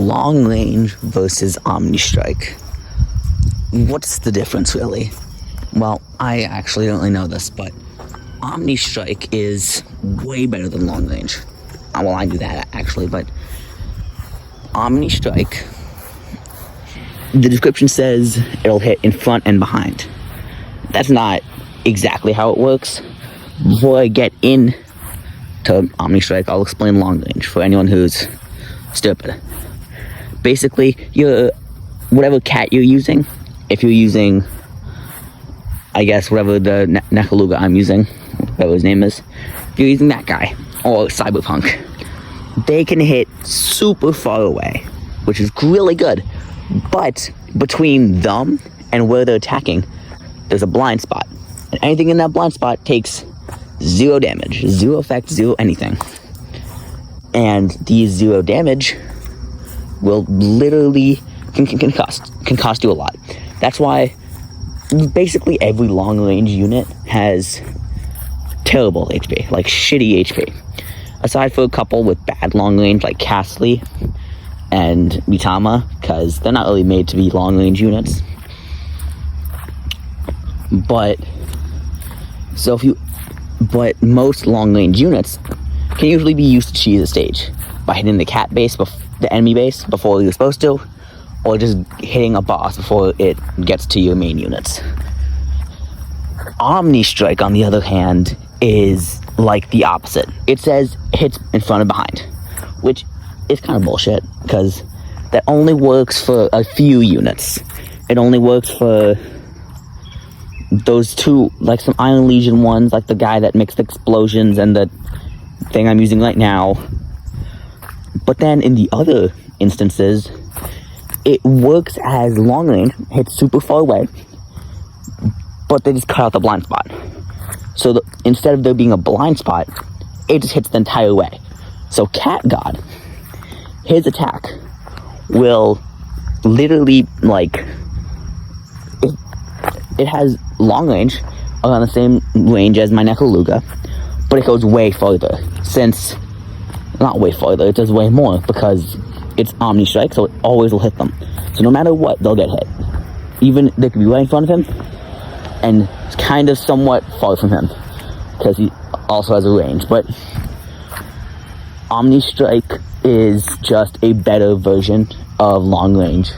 long range versus Omni Strike. What's the difference, really? Well, I actually don't really know this, but Omni Strike is way better than long range. Well, I do that, actually, but Omni Strike, the description says it'll hit in front and behind. That's not exactly how it works. Before I get in to Omni Strike, I'll explain long range for anyone who's stupid. Basically, whatever cat you're using, if you're using, I guess, whatever the Nekaluga I'm using, whatever his name is, if you're using that guy, or Cyberpunk, they can hit super far away, which is really good. But between them and where they're attacking, there's a blind spot. And anything in that blind spot takes 0 damage, 0 effect, 0 anything. And these 0 damage will literally can cost you a lot. That's why basically every long range unit has terrible HP, like shitty HP. Aside for a couple with bad long range, like Castley and Mitama, because they're not really made to be long range units. But most long range units can usually be used to cheese a stage by hitting the cat base, the enemy base, before you're supposed to, or just hitting a boss before it gets to your main units. Omni Strike, on the other hand, is like the opposite. It says hits in front and behind, which is kind of bullshit, because that only works for a few units. It only works for those two, like some Iron Legion ones, like the guy that makes the explosions and the thing I'm using right now. But then in the other instances, it works as long range, hits super far away, but they just cut out the blind spot. So instead of there being a blind spot, it just hits the entire way. So Cat God, his attack will literally, like, it has long range, around the same range as my Nekaluga, but it goes way farther, not way farther, it does way more, because it's Omni Strike, so it always will hit them. So no matter what, they'll get hit. Even, they could be right in front of him, and kind of somewhat far from him, because he also has a range, but Omni Strike is just a better version of long range.